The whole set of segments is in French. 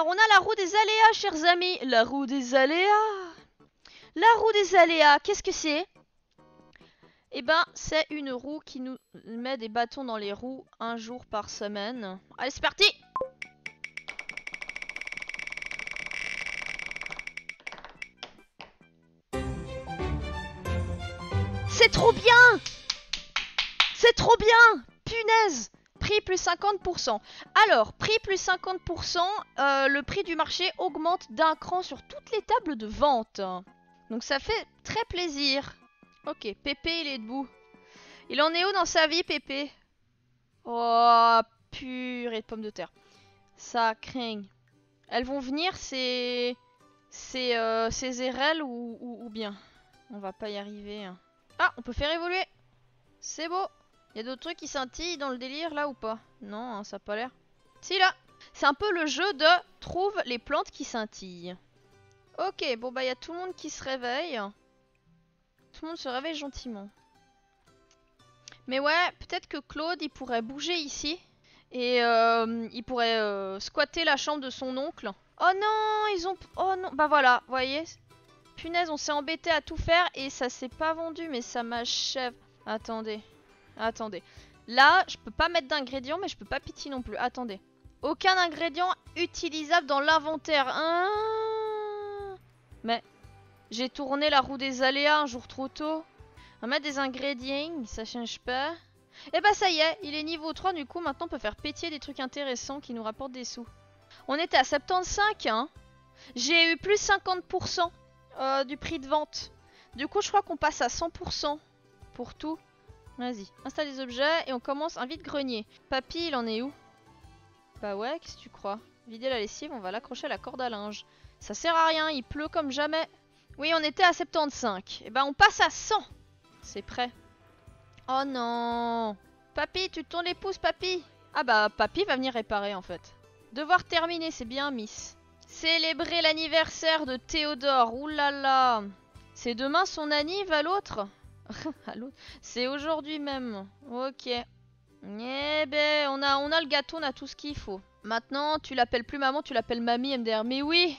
on a la roue des aléas, chers amis. La roue des aléas. La roue des aléas, qu'est-ce que c'est? Eh ben, c'est une roue qui nous met des bâtons dans les roues un jour par semaine. Allez, c'est parti! C'est trop bien! C'est trop bien! Punaise! Prix plus 50%. Alors, prix plus 50%, le prix du marché augmente d'un cran sur toutes les tables de vente. Donc ça fait très plaisir. Ok, Pépé, il est debout. Il en est où dans sa vie, Pépé? Oh, purée de pommes de terre. Ça craint. Elles vont venir, ces érelles ou bien? On va pas y arriver. Ah, on peut faire évoluer. C'est beau. Il y a d'autres trucs qui scintillent dans le délire là ou pas? Non, hein, ça a pas l'air. Si là. C'est un peu le jeu de trouve les plantes qui scintillent. Ok, bon bah il y a tout le monde qui se réveille. Tout le monde se réveille gentiment. Mais ouais, peut-être que Claude il pourrait bouger ici. Et il pourrait squatter la chambre de son oncle. Oh non, ils ont... Oh non, bah voilà, vous voyez. Punaise, on s'est embêté à tout faire et ça s'est pas vendu, mais ça m'achève. Attendez, attendez. Là, je peux pas mettre d'ingrédients, mais je peux pas pitié non plus. Attendez. Aucun ingrédient utilisable dans l'inventaire. Mais j'ai tourné la roue des aléas un jour trop tôt. On va mettre des ingrédients, ça change pas. Et bah ça y est, il est niveau 3, du coup maintenant on peut faire pétier des trucs intéressants qui nous rapportent des sous. On était à 75, hein. J'ai eu plus 50% du prix de vente. Du coup je crois qu'on passe à 100% pour tout. Vas-y, installe les objets et on commence un vide-grenier. Papy, il en est où? Bah ouais, qu'est-ce que tu crois? Vider la lessive, on va l'accrocher à la corde à linge. Ça sert à rien, il pleut comme jamais. Oui, on était à 75. Et bah on passe à 100. C'est prêt. Oh non! Papy, tu tournes les pouces, papy! Ah bah, papy va venir réparer en fait. Devoir terminer, c'est bien, miss. Célébrer l'anniversaire de Théodore, oulala! C'est demain son anniv à l'autre? À l'autre? C'est aujourd'hui même. Ok. Eh ben, on a le gâteau, on a tout ce qu'il faut. Maintenant, tu l'appelles plus maman, tu l'appelles mamie, MDR. Mais oui!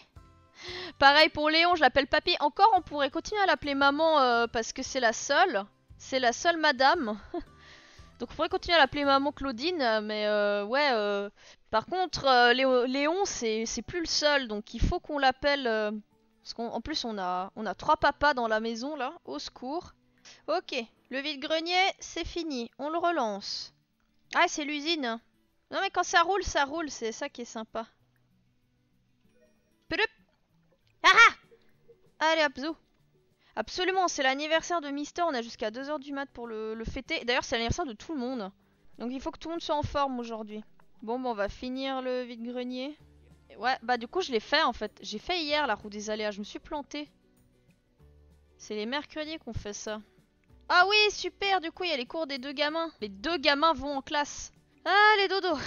Pareil pour Léon, je l'appelle papy. Encore, on pourrait continuer à l'appeler maman parce que c'est la seule. C'est la seule madame. Donc on pourrait continuer à l'appeler maman Claudine, mais ouais. Par contre, Léon, c'est plus le seul, donc il faut qu'on l'appelle. Parce qu'en plus, on a 3 papas dans la maison là. Au secours. Ok, le vide-grenier, c'est fini. On le relance. Ah, c'est l'usine. Non mais quand ça roule, c'est ça qui est sympa. Ah ah! Allez hop, zou. Absolument, c'est l'anniversaire de Mister, on a jusqu'à 2h du mat pour le fêter. D'ailleurs, c'est l'anniversaire de tout le monde. Donc il faut que tout le monde soit en forme aujourd'hui. Bon, on va finir le vide-grenier. Ouais, bah du coup, je l'ai fait en fait. J'ai fait hier la roue des aléas, je me suis plantée. C'est les mercredis qu'on fait ça. Ah oui, super, du coup, il y a les cours des 2 gamins. Les 2 gamins vont en classe. Allez, dodo.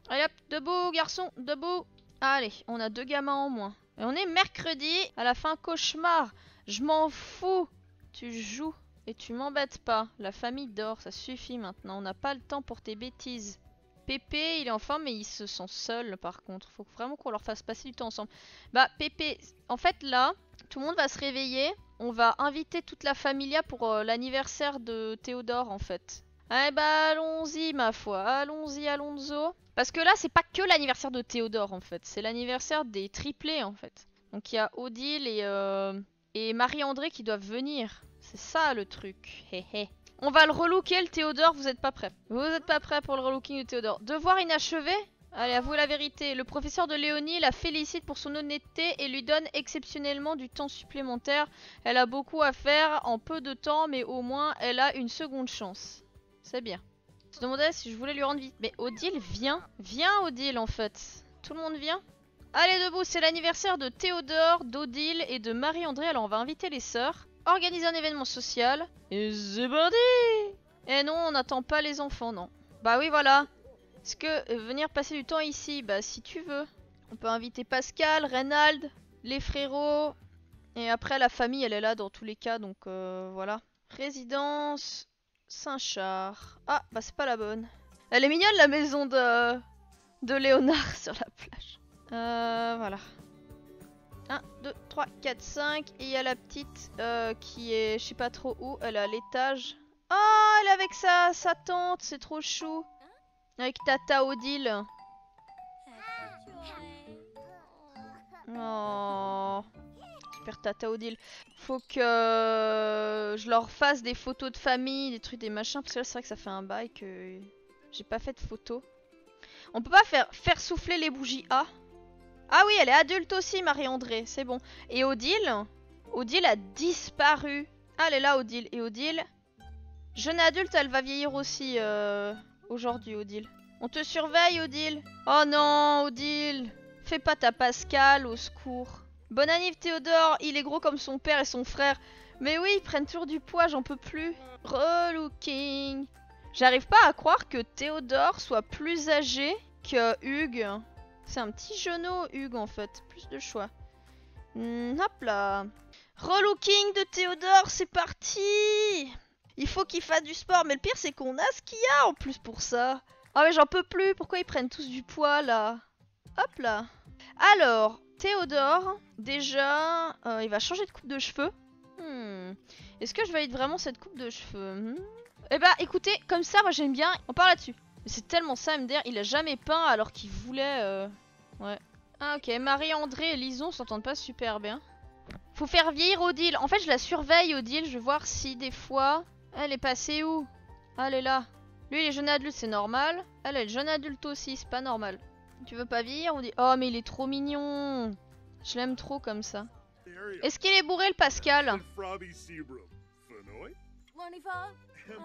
Allez hop, debout, garçon, debout. Allez, on a 2 gamins en moins. Et on est mercredi, à la fin cauchemar. Je m'en fous. Tu joues et tu m'embêtes pas. La famille dort, ça suffit maintenant. On n'a pas le temps pour tes bêtises. Pépé, il est en forme, mais il se sent seul par contre. Faut vraiment qu'on leur fasse passer du temps ensemble. Bah, Pépé, en fait là, tout le monde va se réveiller. On va inviter toute la familia pour l'anniversaire de Théodore en fait. Eh bah, allons-y ma foi. Allons-y, Alonso. Parce que là, c'est pas que l'anniversaire de Théodore en fait. C'est l'anniversaire des triplés en fait. Donc il y a Odile et Marie-André qui doivent venir. C'est ça le truc. Hé hé. On va le relooker le Théodore, vous êtes pas prêts. Vous êtes pas prêts pour le relooking de Théodore. Devoir inachevé? Allez, avouez la vérité. Le professeur de Léonie la félicite pour son honnêteté et lui donne exceptionnellement du temps supplémentaire. Elle a beaucoup à faire en peu de temps, mais au moins elle a une seconde chance. C'est bien. Je demandais si je voulais lui rendre vite. Mais Odile, viens. Viens Odile en fait. Tout le monde vient? Allez debout, c'est l'anniversaire de Théodore, d'Odile et de Marie-André. Alors on va inviter les sœurs. Organiser un événement social. Et c'est parti! Eh non, on n'attend pas les enfants, non. Bah oui, voilà. Est-ce que venir passer du temps ici? Bah si tu veux. On peut inviter Pascal, Reynald, les frérots. Et après la famille, elle est là dans tous les cas, donc voilà. Résidence Saint-Char. Ah, bah c'est pas la bonne. Elle est mignonne la maison de Léonard sur la plage. Voilà. 1, 2, 3, 4, 5. Et il y a la petite qui est je sais pas trop où. Elle est à l'étage. Oh, elle est avec sa tante. C'est trop chou. Avec Tata Odile. Oh. Super Tata Odile. Faut que je leur fasse des photos de famille, des trucs, des machins. Parce que là, c'est vrai que ça fait un bail que j'ai pas fait de photos. On peut pas faire souffler les bougies A. Ah oui, elle est adulte aussi, Marie-André. C'est bon. Et Odile a disparu. Ah, elle est là, Odile. Et Odile, jeune adulte, elle va vieillir aussi aujourd'hui, Odile. On te surveille, Odile. Oh non, Odile. Fais pas ta Pascal, au secours. Bonne anniv Théodore, il est gros comme son père et son frère. Mais oui, ils prennent toujours du poids, j'en peux plus. Relooking. J'arrive pas à croire que Théodore soit plus âgé que Hugues. C'est un petit genou, Hugues, en fait. Plus de choix. Hop là. Relooking de Théodore, c'est parti. Il faut qu'il fasse du sport, mais le pire, c'est qu'on a ce qu'il y a en plus pour ça. Ah mais j'en peux plus, pourquoi ils prennent tous du poids, là? Hop là. Alors, Théodore, déjà, il va changer de coupe de cheveux. Est-ce que je valide vraiment cette coupe de cheveux? Eh bah, écoutez, comme ça, moi j'aime bien. On part là-dessus. Mais c'est tellement ça, MDR, il a jamais peint alors qu'il voulait... Ouais. Ah ok, Marie-André et Lison s'entendent pas super bien. Faut faire vieillir Odile. En fait, je la surveille, Odile. Je veux voir si des fois... Elle est passée où? Ah, elle est là. Lui, il est jeune adulte, c'est normal. Elle est jeune adulte aussi, c'est pas normal. Tu veux pas vieillir, Odile? Oh, mais il est trop mignon. Je l'aime trop comme ça. Est-ce qu'il est bourré, le Pascal?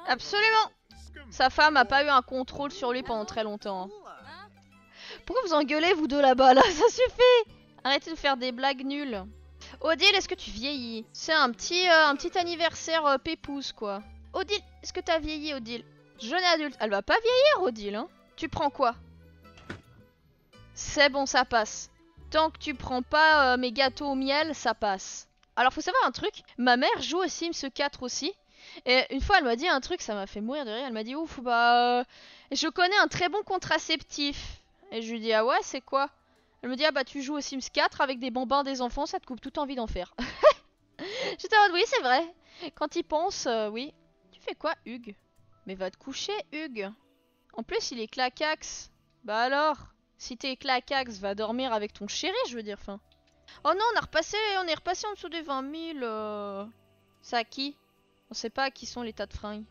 Absolument. Sa femme a pas eu un contrôle sur lui pendant très longtemps. Pourquoi vous engueulez, vous deux, là-bas, là? Ça suffit. Arrêtez de faire des blagues nulles. Odile, est-ce que tu vieillis? C'est un petit anniversaire pépouze, quoi. Odile, est-ce que t'as vieilli, Odile? Jeune adulte. Elle va pas vieillir, Odile, hein? Tu prends quoi? C'est bon, ça passe. Tant que tu prends pas mes gâteaux au miel, ça passe. Alors, faut savoir un truc. Ma mère joue au Sims 4 aussi. Et une fois, elle m'a dit un truc, ça m'a fait mourir de rire. Elle m'a dit, ouf, bah... je connais un très bon contraceptif. Et je lui dis, ah ouais, c'est quoi? Elle me dit, ah bah tu joues au Sims 4 avec des bambins des enfants, ça te coupe toute envie d'en faire. J'étais en mode, oui, c'est vrai. Quand il pense, oui. Tu fais quoi, Hugues? Mais va te coucher, Hugues. En plus, il est claquax. Bah alors, si t'es claquax, va dormir avec ton chéri, je veux dire, fin. Oh non, on est repassé en dessous des 20 000. C'est à qui? On sait pas à qui sont les tas de fringues.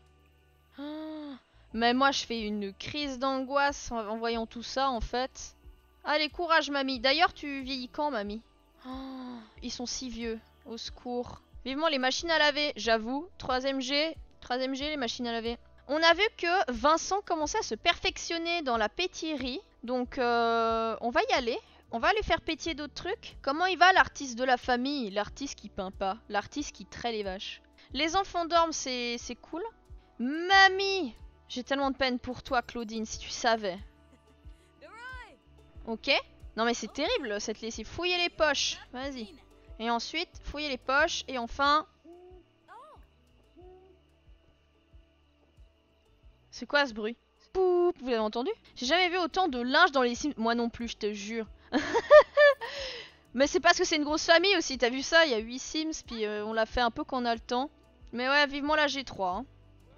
Ah, mais moi, je fais une crise d'angoisse en voyant tout ça, en fait. Allez, courage, mamie. D'ailleurs, tu vieillis quand, mamie? Oh, ils sont si vieux. Au secours. Vivement les machines à laver, j'avoue. 3ème G, les machines à laver. On a vu que Vincent commençait à se perfectionner dans la pétillerie. Donc, on va y aller. On va lui faire pétiller d'autres trucs. Comment il va, l'artiste de la famille? L'artiste qui peint pas. L'artiste qui traite les vaches. Les enfants dorment, c'est cool. Mamie! J'ai tellement de peine pour toi, Claudine, si tu savais. Ok. Non mais c'est terrible cette lessive. Fouillez les poches. Vas-y. Et ensuite, fouillez les poches. Et enfin... C'est quoi ce bruit? Poup, vous l'avez entendu? J'ai jamais vu autant de linge dans les Sims. Moi non plus, je te jure. Mais c'est parce que c'est une grosse famille aussi. T'as vu ça? Il y a 8 Sims. Puis on l'a fait un peu quand on a le temps. Mais ouais, vivement la G3. Hein.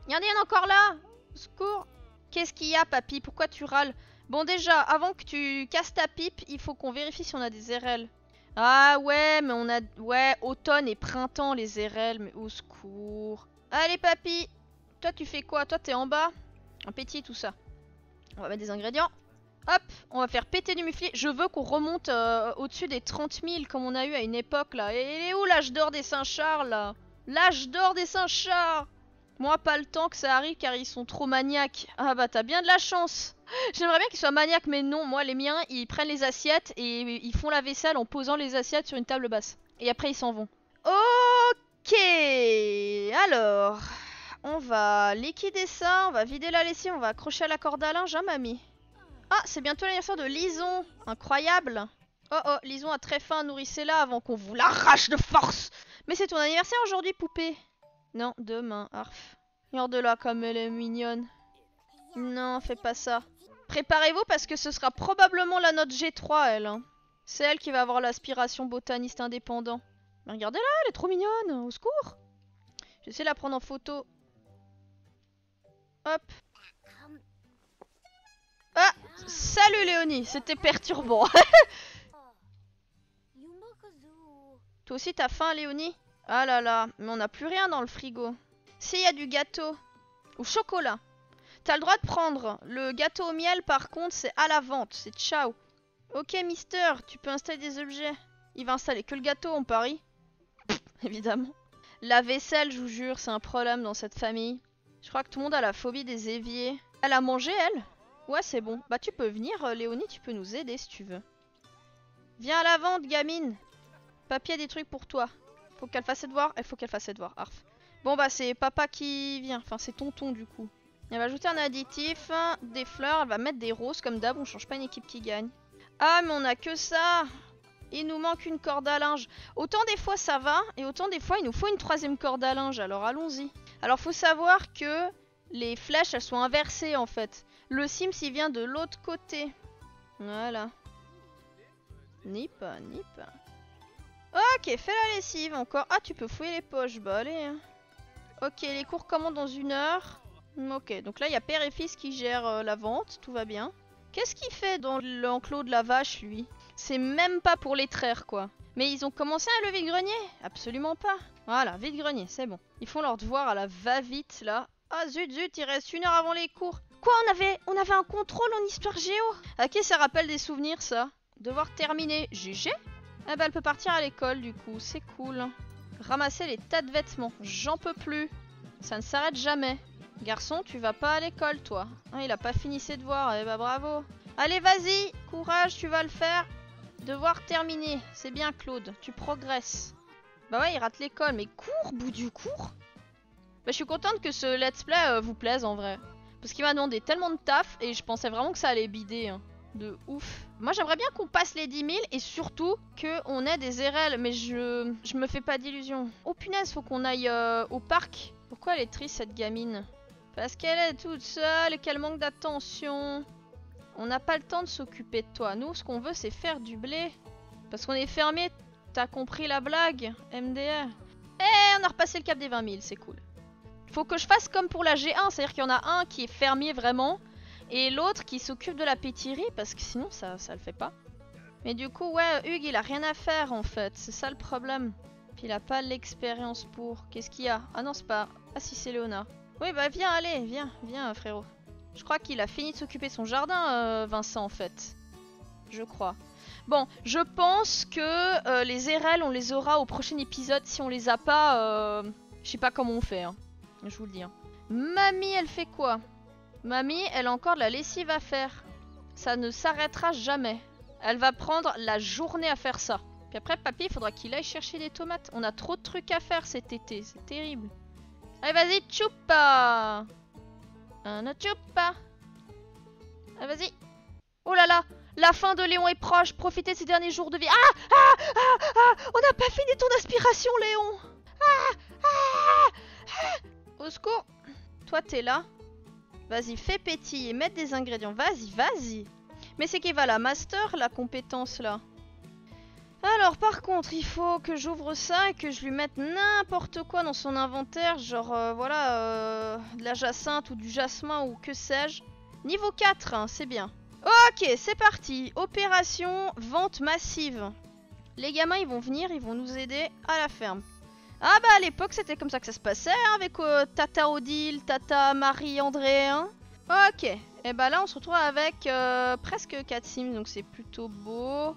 Y'en a encore là? Au secours. Qu'est-ce qu'il y a, papy? Pourquoi tu râles? Bon, déjà, avant que tu casses ta pipe, il faut qu'on vérifie si on a des RL. Ah ouais, mais on a... Ouais, automne et printemps, les RL, mais au secours. Allez, papy. Toi, tu fais quoi? Toi, t'es en bas? Un pétit, tout ça. On va mettre des ingrédients. Hop, on va faire péter du muffier. Je veux qu'on remonte au-dessus des 30 000, comme on a eu à une époque, là. Et il est où l'âge d'or des Saint-Charles, là? L'âge d'or des Saint-Charles! Moi, pas le temps que ça arrive car ils sont trop maniaques. Ah bah, t'as bien de la chance. J'aimerais bien qu'ils soient maniaques, mais non. Moi, les miens, ils prennent les assiettes et ils font la vaisselle en posant les assiettes sur une table basse. Et après, ils s'en vont. Ok. Alors, on va liquider ça. On va vider la lessive. On va accrocher à la corde à linge, hein, mamie? Ah, c'est bientôt l'anniversaire de Lison. Incroyable. Oh, oh, Lison a très faim. Nourrissez-la avant qu'on vous l'arrache de force. Mais c'est ton anniversaire aujourd'hui, poupée. Non, demain, Arf. Regarde là comme elle est mignonne. Non, fais pas ça. Préparez-vous parce que ce sera probablement la note G3, elle. Hein. C'est elle qui va avoir l'aspiration botaniste indépendant. Mais regardez-la, elle est trop mignonne, au secours. J'essaie de la prendre en photo. Hop. Ah, salut Léonie, c'était perturbant. Toi aussi t'as faim Léonie? Ah là là, mais on n'a plus rien dans le frigo. Si, y a du gâteau. Au chocolat. T'as le droit de prendre. Le gâteau au miel par contre c'est à la vente, c'est ciao. Ok mister, tu peux installer des objets. Il va installer que le gâteau on parie. Évidemment. La vaisselle, je vous jure, c'est un problème dans cette famille. Je crois que tout le monde a la phobie des éviers. Elle a mangé elle? Ouais c'est bon. Bah tu peux venir Léonie, tu peux nous aider si tu veux. Viens à la vente gamine. Papier des trucs pour toi. Faut qu'elle fasse ses devoirs. Il faut qu'elle fasse ses devoirs. Arf. Bon bah c'est papa qui vient. Enfin c'est tonton du coup. Elle va ajouter un additif, des fleurs. Elle va mettre des roses comme d'hab. On change pas une équipe qui gagne. Ah mais on a que ça. Il nous manque une corde à linge. Autant des fois ça va. Et autant des fois il nous faut une troisième corde à linge. Alors allons-y. Alors faut savoir que les flèches elles sont inversées en fait. Le Sims il vient de l'autre côté. Voilà. Nip. Ok, fais la lessive encore. Ah, tu peux fouiller les poches. Bah, allez. Ok, les cours commandent dans 1 heure. Ok, donc là, il y a père et fils qui gèrent la vente. Tout va bien. Qu'est-ce qu'il fait dans l'enclos de la vache, lui? C'est même pas pour les traire, quoi. Mais ils ont commencé à lever le grenier? Absolument pas. Voilà, vide-grenier, c'est bon. Ils font leur devoir à la va-vite, là. Ah, zut, il reste 1 heure avant les cours. Quoi, on avait un contrôle en histoire géo? À qui ça rappelle des souvenirs, ça? Devoir terminer. GG? Ah bah elle peut partir à l'école du coup, c'est cool. Ramasser les tas de vêtements, j'en peux plus. Ça ne s'arrête jamais. Garçon, tu vas pas à l'école toi. Ah, il a pas fini ses devoirs, eh bah bravo. Allez vas-y, courage, tu vas le faire. Devoir terminé, c'est bien Claude, tu progresses. Bah ouais, il rate l'école, mais cours, bout du cours. Bah je suis contente que ce let's play vous plaise en vrai. Parce qu'il m'a demandé tellement de taf et je pensais vraiment que ça allait bider. Hein. De ouf. Moi j'aimerais bien qu'on passe les 10 000 et surtout qu'on ait des RL, mais je me fais pas d'illusions. Oh punaise, faut qu'on aille au parc. Pourquoi elle est triste cette gamine? Parce qu'elle est toute seule et qu'elle manque d'attention. On n'a pas le temps de s'occuper de toi. Nous, ce qu'on veut, c'est faire du blé. Parce qu'on est fermé. T'as compris la blague, MDR? Eh, on a repassé le cap des 20 000, c'est cool. Faut que je fasse comme pour la G1, c'est-à-dire qu'il y en a un qui est fermier vraiment. Et l'autre qui s'occupe de la pétillerie, parce que sinon ça le fait pas. Mais du coup, ouais, Hugues, il a rien à faire en fait, c'est ça le problème. Puis il a pas l'expérience pour... Qu'est-ce qu'il y a? Ah non, c'est pas... Ah si, c'est Léona. Oui, bah viens, allez, viens frérot. Je crois qu'il a fini de s'occuper de son jardin, Vincent, en fait. Je crois. Bon, je pense que les RL, on les aura au prochain épisode. Si on les a pas, je sais pas comment on fait, hein. Je vous le dis. Hein. Mamie, elle fait quoi? Mamie, elle a encore de la lessive à faire. Ça ne s'arrêtera jamais. Elle va prendre la journée à faire ça. Puis après, papy, il faudra qu'il aille chercher des tomates. On a trop de trucs à faire cet été. C'est terrible. Allez, vas-y, tchoupa. Tchoupa. Allez, vas-y. Oh là là. La fin de Léon est proche. Profitez de ces derniers jours de vie. On n'a pas fini ton aspiration, Léon. Au secours. Toi, t'es là. Vas-y, fais pétiller, mettre des ingrédients. Vas-y. Mais c'est qu'il va la master, la compétence, là. Alors, par contre, il faut que j'ouvre ça et que je lui mette n'importe quoi dans son inventaire. Genre, de la jacinthe ou du jasmin ou que sais-je. Niveau 4, hein, c'est bien. Ok, c'est parti. Opération vente massive. Les gamins, ils vont venir, ils vont nous aider à la ferme. Ah bah à l'époque c'était comme ça que ça se passait hein, avec Tata Odile, Tata Marie-André. Hein. Ok, et bah là on se retrouve avec presque 4 Sims donc c'est plutôt beau.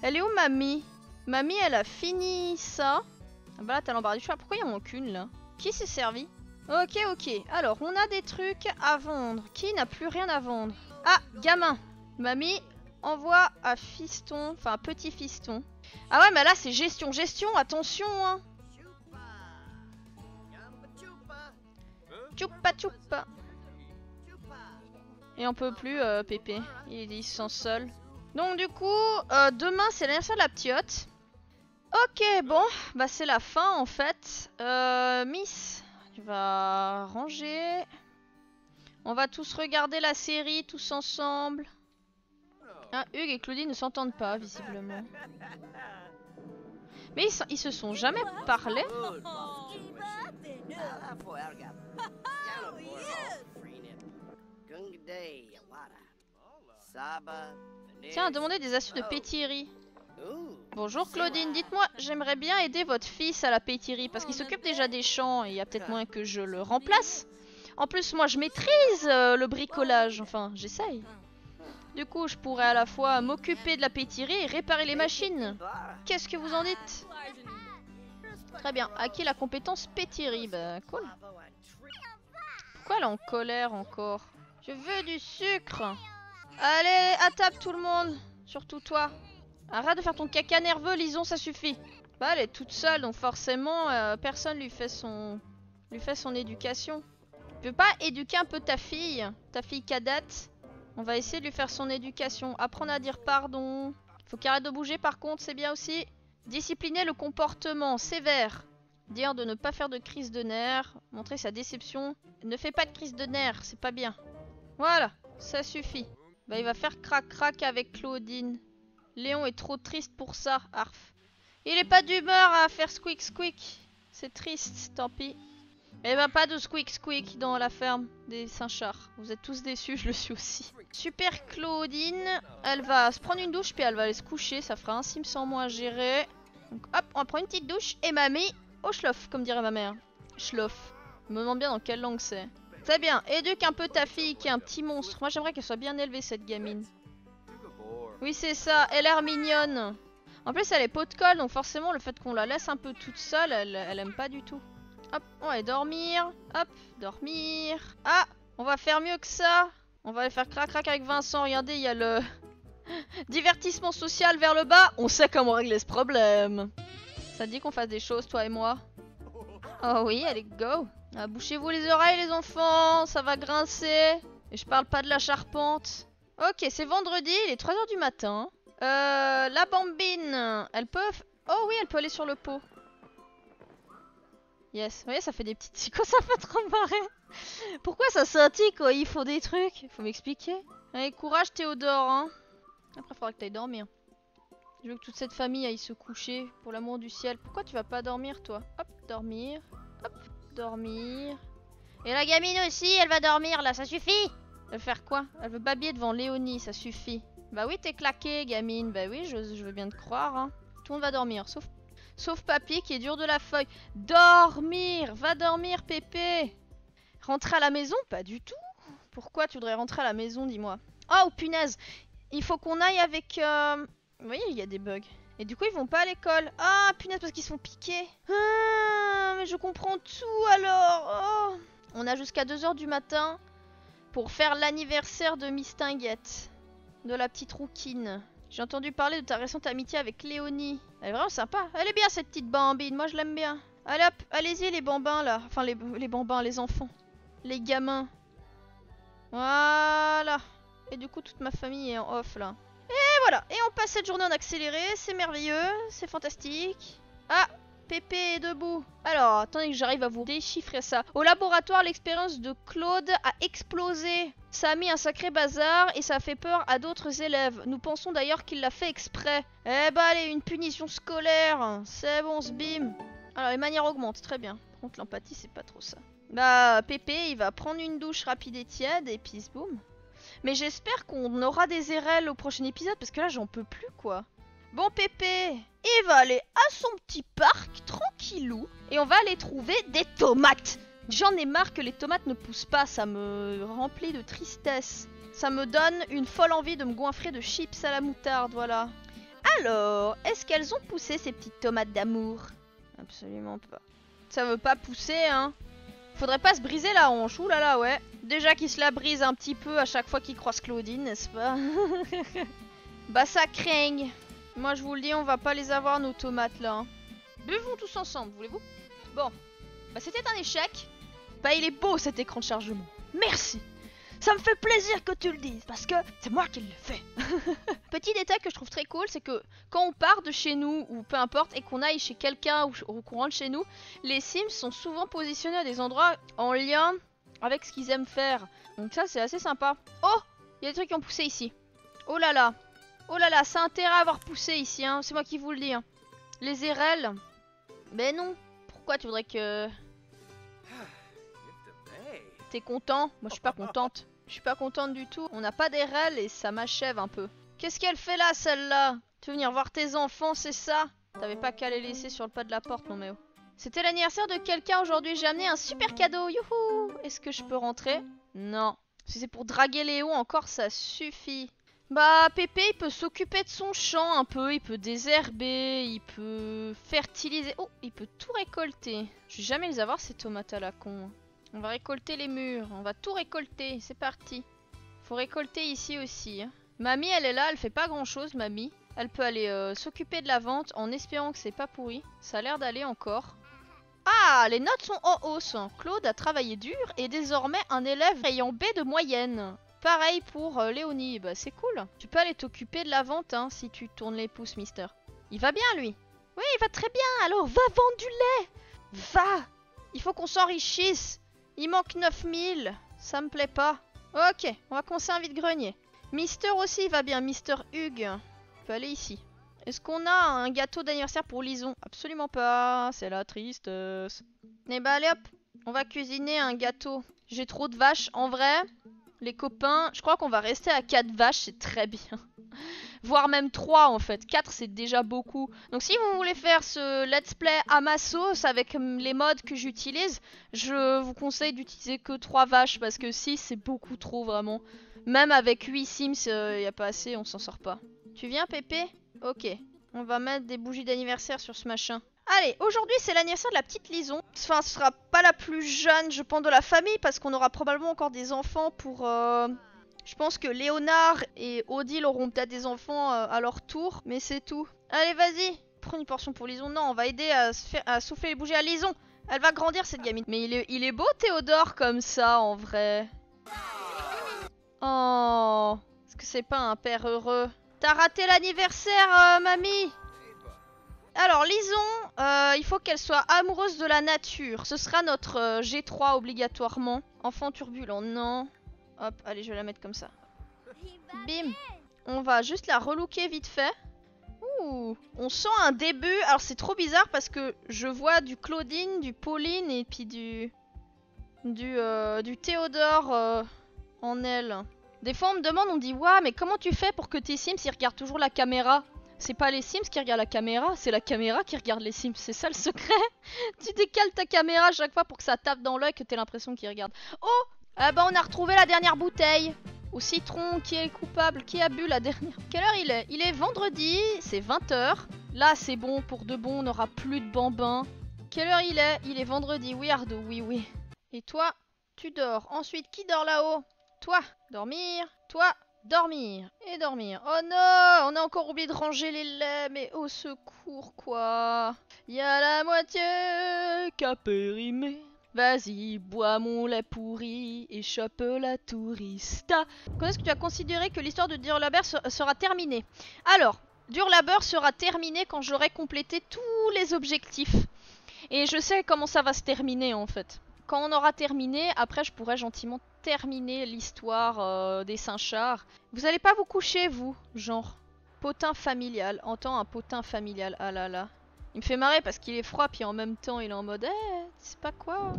Elle est où Mamie? Mamie elle a fini ça. Ah bah là t'as l'embarras du choix, pourquoi il en manque une là? Qui s'est servi? Ok, alors on a des trucs à vendre. Qui n'a plus rien à vendre? Ah, gamin. Mamie envoie à fiston, enfin petit fiston. Ah ouais mais là c'est gestion, attention hein. Tchoupa. Et on peut plus, Pépé. Il se sent seul. Donc du coup, demain c'est l'anniversaire de la petite. Ok, bon, bah c'est la fin en fait. Miss, tu vas ranger. On va tous regarder la série tous ensemble. Ah, Hugues et Claudine ne s'entendent pas, visiblement. Mais ils se sont jamais parlé. Tiens, demandez des astuces de pétillerie. Bonjour Claudine, dites-moi, j'aimerais bien aider votre fils à la pétillerie parce qu'il s'occupe déjà des champs et il y a peut-être moyen que je le remplace. En plus, moi je maîtrise le bricolage, enfin j'essaye. Du coup, je pourrais à la fois m'occuper de la pétillerie et réparer les machines. Qu'est-ce que vous en dites? Très bien, acquis la compétence pétillerie, bah cool. Pourquoi elle est en colère encore? Je veux du sucre. Allez, à table tout le monde, surtout toi. Arrête de faire ton caca nerveux, Lison, ça suffit. Bah, elle est toute seule, donc forcément, personne lui fait son éducation. Tu veux pas éduquer un peu ta fille cadette? On va essayer de lui faire son éducation. Apprendre à dire pardon. Faut qu'elle arrête de bouger par contre, c'est bien aussi. Discipliner le comportement, sévère. Dire de ne pas faire de crise de nerfs. Montrer sa déception. Ne fais pas de crise de nerfs, c'est pas bien. Voilà, ça suffit. Bah, il va faire crac-crac avec Claudine. Léon est trop triste pour ça, Arf. Il est pas d'humeur à faire squeak-squeak. C'est triste, tant pis. Eh ben, pas de squeak-squeak dans la ferme des Saint-Chars. Vous êtes tous déçus, je le suis aussi. Super Claudine, elle va se prendre une douche puis elle va aller se coucher. Ça fera un sim sans moi à gérer. Donc hop, on va prendre une petite douche et mamie au schloff, comme dirait ma mère. Schloff. Je me demande bien dans quelle langue c'est. Très bien, éduque un peu ta fille qui est un petit monstre. Moi j'aimerais qu'elle soit bien élevée cette gamine. Oui c'est ça, elle a l'air mignonne. En plus elle est pot de colle, donc forcément le fait qu'on la laisse un peu toute seule, elle aime pas du tout. Hop, on va aller dormir. Hop, dormir. Ah, on va faire mieux que ça. On va aller faire crac-crac avec Vincent. Regardez, il y a le divertissement social vers le bas. On sait comment régler ce problème. Ça dit qu'on fasse des choses, toi et moi? Oh oui, allez, go. Ah, bouchez-vous les oreilles, les enfants. Ça va grincer. Et je parle pas de la charpente. Ok, c'est vendredi, il est 3h du matin. La bambine, elle peut... Oh oui, elle peut aller sur le pot. Yes, vous voyez, ça fait des petites psychos, ça fait trop marrer. Pourquoi ça scintille quand ils font des trucs? Faut m'expliquer. Allez, courage Théodore, hein. Après, faudra que t'ailles dormir. Je veux que toute cette famille aille se coucher, pour l'amour du ciel. Pourquoi tu vas pas dormir, toi? Hop, dormir. Hop, dormir. Et la gamine aussi, elle va dormir, là, ça suffit. Elle veut faire quoi? Elle veut babiller devant Léonie, ça suffit. Bah oui, t'es claquée, gamine. Bah oui, je veux bien te croire, hein. Tout le monde va dormir, sauf Papy qui est dur de la feuille. Dormir! Va dormir, Pépé! Rentrer à la maison? Pas du tout. Pourquoi tu voudrais rentrer à la maison, dis-moi? Oh, punaise! Il faut qu'on aille avec... Vous voyez, il y a des bugs. Et du coup, ils vont pas à l'école. Ah, punaise, parce qu'ils se font piquer. Ah, mais je comprends tout, alors. Oh. On a jusqu'à 2h du matin pour faire l'anniversaire de Miss Tinguette. De la petite rouquine. J'ai entendu parler de ta récente amitié avec Léonie. Elle est vraiment sympa. Elle est bien, cette petite bambine. Moi, je l'aime bien. Allez hop, allez-y, les bambins, là. Enfin, les bambins, les enfants. Les gamins. Voilà. Et du coup, toute ma famille est en off, là. Et voilà. Et on passe cette journée en accéléré. C'est merveilleux. C'est fantastique. Ah, Pépé est debout. Alors, attendez que j'arrive à vous déchiffrer ça. Au laboratoire, l'expérience de Claude a explosé. Ça a mis un sacré bazar et ça a fait peur à d'autres élèves. Nous pensons d'ailleurs qu'il l'a fait exprès. Eh bah allez, une punition scolaire. C'est bon, bim. Alors les manières augmentent, très bien. Par contre l'empathie c'est pas trop ça. Bah Pépé il va prendre une douche rapide et tiède et puis boum. Mais j'espère qu'on aura des RL au prochain épisode parce que là j'en peux plus quoi. Bon Pépé, il va aller à son petit parc tranquillou et on va aller trouver des tomates. J'en ai marre que les tomates ne poussent pas, ça me remplit de tristesse. Ça me donne une folle envie de me goinfrer de chips à la moutarde, voilà. Alors, est-ce qu'elles ont poussé ces petites tomates d'amour? Absolument pas. Ça veut pas pousser, hein. Faudrait pas se briser la hanche, oulala, ouais. Déjà qu'il se la brise un petit peu à chaque fois qu'il croise Claudine, n'est-ce pas? Bah ça craigne. Moi je vous le dis, on va pas les avoir nos tomates là. Hein. Buvons tous ensemble, voulez-vous? Bon, bah c'était un échec. Bah il est beau cet écran de chargement. Merci. Ça me fait plaisir que tu le dises parce que c'est moi qui le fais. Petit détail que je trouve très cool, c'est que quand on part de chez nous ou peu importe et qu'on aille chez quelqu'un ou qu'on rentre chez nous, les Sims sont souvent positionnés à des endroits en lien avec ce qu'ils aiment faire. Donc ça c'est assez sympa. Oh, il y a des trucs qui ont poussé ici. Oh là là. Oh là là, ça a intérêt à avoir poussé ici, hein. C'est moi qui vous le dis. Hein. Les érelles. Mais non. Pourquoi tu voudrais que... T'es content? Moi je suis pas contente. Je suis pas contente du tout. On n'a pas d'érelles et ça m'achève un peu. Qu'est-ce qu'elle fait là, celle-là? Tu veux venir voir tes enfants, c'est ça? T'avais pas qu'à les laisser sur le pas de la porte, non mais oh. C'était l'anniversaire de quelqu'un aujourd'hui, j'ai amené un super cadeau, youhou! Est-ce que je peux rentrer? Non. Si c'est pour draguer Léo encore, ça suffit. Bah, Pépé, il peut s'occuper de son champ un peu, il peut désherber, il peut fertiliser... Oh, il peut tout récolter. Je vais jamais les avoir, ces tomates à la con. On va récolter les murs, on va tout récolter, c'est parti. Faut récolter ici aussi. Mamie, elle est là, elle fait pas grand-chose, Mamie. Elle peut aller s'occuper de la vente en espérant que c'est pas pourri. Ça a l'air d'aller encore. Ah, les notes sont en hausse. Claude a travaillé dur et désormais un élève ayant B de moyenne. Pareil pour Léonie, bah c'est cool. Tu peux aller t'occuper de la vente hein, si tu tournes les pouces, mister. Il va bien lui. Oui, il va très bien, alors va vendre du lait. Va. Il faut qu'on s'enrichisse. Il manque 9000. Ça me plaît pas. Ok, on va commencer un vide-grenier. Mister aussi va bien, Mister Hugues. Tu peux aller ici. Est-ce qu'on a un gâteau d'anniversaire pour Lison? Absolument pas, c'est la tristesse. Eh bah allez hop, on va cuisiner un gâteau. J'ai trop de vaches, en vrai, les copains, je crois qu'on va rester à 4 vaches, c'est très bien. Voire même 3 en fait, 4 c'est déjà beaucoup. Donc si vous voulez faire ce let's play à ma sauce avec les mods que j'utilise, je vous conseille d'utiliser que 3 vaches parce que 6 c'est beaucoup trop vraiment. Même avec 8 Sims, y a pas assez, on s'en sort pas. Tu viens Pépé? Ok, on va mettre des bougies d'anniversaire sur ce machin. Allez, aujourd'hui c'est l'anniversaire de la petite Lison. Enfin, ce sera pas la plus jeune, je pense, de la famille, parce qu'on aura probablement encore des enfants pour... Je pense que Léonard et Odile auront peut-être des enfants à leur tour, mais c'est tout. Allez, vas-y, prends une portion pour Lison. Non, on va aider à souffler les bougies à Lison. Elle va grandir, cette gamine. Mais il est beau, Théodore, comme ça, en vrai. Oh, est-ce que c'est pas un père heureux? T'as raté l'anniversaire, mamie. Alors, Lison, il faut qu'elle soit amoureuse de la nature. Ce sera notre G3 obligatoirement. Enfant turbulent, non. Hop, allez, je vais la mettre comme ça. Bim. On va juste la relooker vite fait. Ouh, on sent un début. Alors, c'est trop bizarre parce que je vois du Claudine, du Pauline et puis du Théodore en elle. Des fois on me demande, on me dit ouais mais comment tu fais pour que tes Sims ils regardent toujours la caméra? C'est pas les Sims qui regardent la caméra, c'est la caméra qui regarde les Sims, c'est ça le secret. Tu décales ta caméra à chaque fois pour que ça tape dans l'œil que t'aies l'impression qu'ils regardent. Oh, ah bah on a retrouvé la dernière bouteille. Au citron, qui est coupable? Qui a bu la dernière? Quelle heure il est? Il est vendredi, c'est 20 h. Là c'est bon, pour de bon, on n'aura plus de bambins. Quelle heure il est? Il est vendredi, oui Ardo, oui oui. Et toi, tu dors. Ensuite, qui dort là-haut? Toi, dormir. Toi, dormir. Et dormir. Oh non, on a encore oublié de ranger les laits. Mais au secours, quoi. Y a la moitié qu'a périmé. Vas-y, bois mon lait pourri et chope la tourista. Quand est-ce que tu as considéré que l'histoire de Durlabeur sera terminée? Alors, Durlabeur sera terminée quand j'aurai complété tous les objectifs. Et je sais comment ça va se terminer en fait. Quand on aura terminé, après je pourrai gentiment terminer l'histoire des Saint-Chars. Vous allez pas vous coucher, vous? Genre, potin familial. Entends un potin familial. Ah là là. Il me fait marrer parce qu'il est froid, puis en même temps il est en mode c'est pas quoi.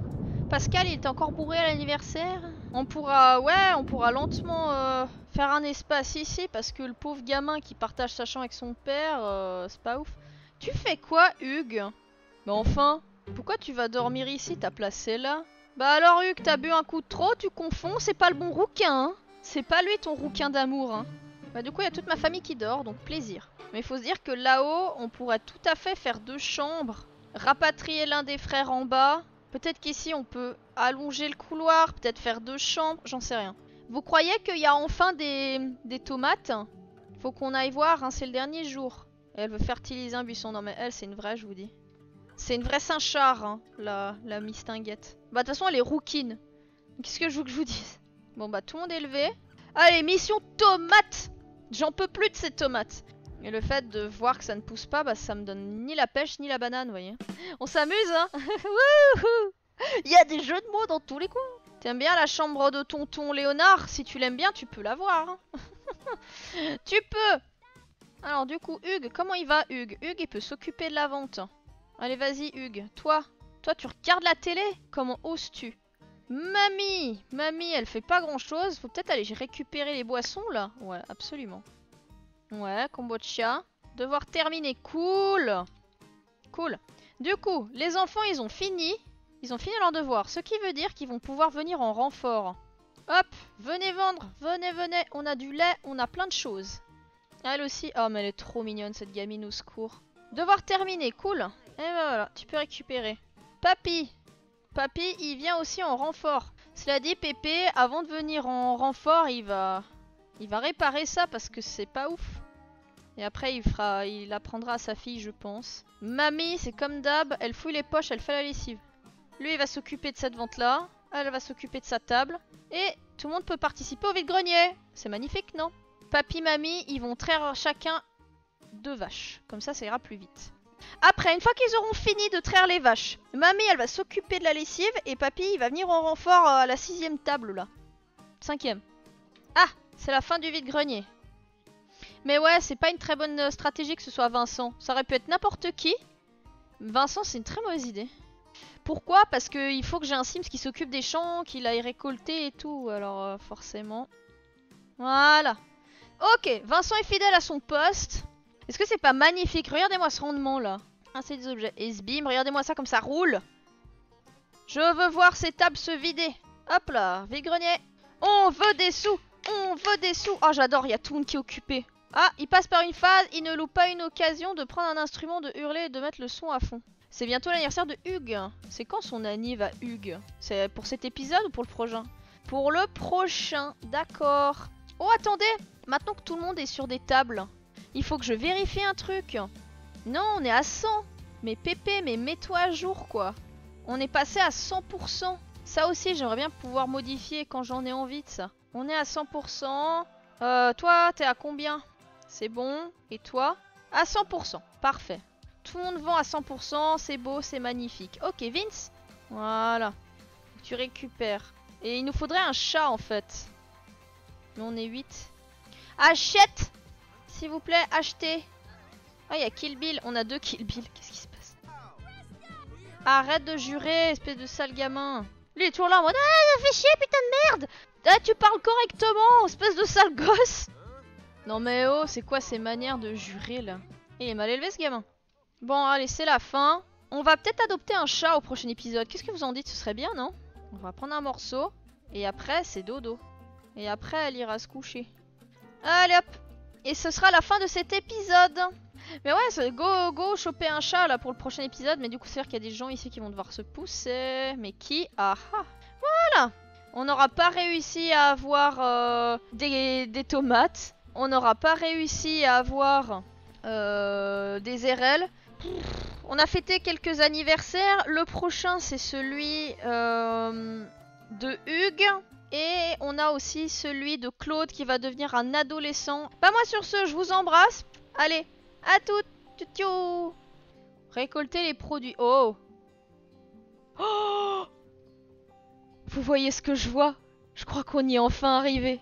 Pascal, il est encore bourré à l'anniversaire. On pourra lentement faire un espace ici parce que le pauvre gamin qui partage sa chambre avec son père, c'est pas ouf. Tu fais quoi, Hugues? Mais enfin, pourquoi tu vas dormir ici? Ta place c'est là. Bah alors Hugues, t'as bu un coup de trop, tu confonds, c'est pas le bon rouquin, hein. C'est pas lui ton rouquin d'amour, hein. Bah du coup, il y a toute ma famille qui dort, donc plaisir. Mais il faut se dire que là-haut, on pourrait tout à fait faire 2 chambres, rapatrier l'un des frères en bas. Peut-être qu'ici, on peut allonger le couloir, peut-être faire 2 chambres, j'en sais rien. Vous croyez qu'il y a enfin des tomates? Faut qu'on aille voir, hein, c'est le dernier jour. Et elle veut fertiliser un buisson. Non mais elle, c'est une vraie, je vous dis. C'est une vraie Saint-Char, hein, la mistinguette. Bah de toute façon, elle est rouquine. Qu'est-ce que je veux que je vous dise? Bon bah tout le monde est levé. Allez, mission tomate. J'en peux plus de ces tomates. Et le fait de voir que ça ne pousse pas, bah ça me donne ni la pêche ni la banane, vous voyez. On s'amuse, hein. Il y a des jeux de mots dans tous les coins. T'aimes bien la chambre de tonton Léonard? Si tu l'aimes bien, tu peux la voir. Hein. Tu peux. Alors du coup, Hugues, comment il va Hugues? Hugues, il peut s'occuper de la vente. Allez, vas-y Hugues. Toi, tu regardes la télé? Comment oses-tu? Mamie, elle fait pas grand-chose. Faut peut-être aller récupérer les boissons là. Ouais, absolument. Ouais, kombucha. Devoir terminer, cool. Cool. Du coup, les enfants, ils ont fini leur devoir. Ce qui veut dire qu'ils vont pouvoir venir en renfort. Hop, venez vendre, venez, on a du lait, on a plein de choses. Elle aussi, oh mais elle est trop mignonne cette gamine, au secours. Devoir terminer, cool. Et ben voilà, tu peux récupérer. Papy, il vient aussi en renfort. Cela dit, Pépé, avant de venir en renfort, il va réparer ça parce que c'est pas ouf. Et après, il apprendra à sa fille, je pense. Mamie, c'est comme d'hab, elle fouille les poches, elle fait la lessive. Lui, il va s'occuper de cette vente-là. Elle va s'occuper de sa table. Et tout le monde peut participer au vide-grenier. C'est magnifique, non? Papy, mamie, ils vont traire chacun 2 vaches. Comme ça ira plus vite. Après, une fois qu'ils auront fini de traire les vaches, mamie, elle va s'occuper de la lessive. Et papy, il va venir en renfort à la 6ème table, là. 5ème. Ah, c'est la fin du vide-grenier. Mais ouais, c'est pas une très bonne stratégie que ce soit Vincent. Ça aurait pu être n'importe qui. Vincent, c'est une très mauvaise idée. Pourquoi? Parce qu'il faut que j'ai un Sims qui s'occupe des champs, qu'il aille récolter et tout. Alors forcément. Voilà. Ok, Vincent est fidèle à son poste. Est-ce que c'est pas magnifique? Regardez-moi ce rendement là. Ah, c'est des objets. Et bim, regardez-moi ça comme ça roule. Je veux voir ces tables se vider. Hop là, vide-grenier. On veut des sous. On veut des sous. Oh, j'adore, il y a tout le monde qui est occupé. Ah, il passe par une phase, il ne loupe pas une occasion de prendre un instrument, de hurler et de mettre le son à fond. C'est bientôt l'anniversaire de Hugues. C'est quand son anniv à Hugues? C'est pour cet épisode ou pour le prochain? Pour le prochain, d'accord. Oh, attendez. Maintenant que tout le monde est sur des tables, il faut que je vérifie un truc. Non, on est à 100. Mais Pépé, mais mets-toi à jour, quoi. On est passé à 100%. Ça aussi, j'aimerais bien pouvoir modifier quand j'en ai envie de ça. On est à 100%. Toi, t'es à combien? C'est bon. Et toi? À 100%. Parfait. Tout le monde vend à 100%. C'est beau, c'est magnifique. Ok, Vince. Voilà. Tu récupères. Et il nous faudrait un chat, en fait. Mais on est 8. Achète! S'il vous plaît, achetez. Ah, il y a Kill Bill. On a 2 Kill Bill. Qu'est-ce qui se passe? Arrête de jurer, espèce de sale gamin. Lui, il est toujours là en mode ah, ça fait chier, putain de merde! Ah, tu parles correctement, espèce de sale gosse! Non, mais oh, c'est quoi ces manières de jurer là? Il est mal élevé ce gamin. Bon, allez, c'est la fin. On va peut-être adopter un chat au prochain épisode. Qu'est-ce que vous en dites? Ce serait bien, non? On va prendre un morceau. Et après, c'est dodo. Et après, elle ira se coucher. Allez hop! Et ce sera la fin de cet épisode. Mais ouais, c'est go choper un chat là pour le prochain épisode. Mais du coup, c'est sûr qu'il y a des gens ici qui vont devoir se pousser. Mais qui? Ah ah! Voilà! On n'aura pas réussi à avoir des tomates. On n'aura pas réussi à avoir des RL. On a fêté quelques anniversaires. Le prochain, c'est celui de Hugues. Et on a aussi celui de Claude qui va devenir un adolescent. Bah moi sur ce, je vous embrasse. Allez, à toutes. Tchou. Récolter les produits. Oh. Oh. Vous voyez ce que je vois? Je crois qu'on y est enfin arrivé.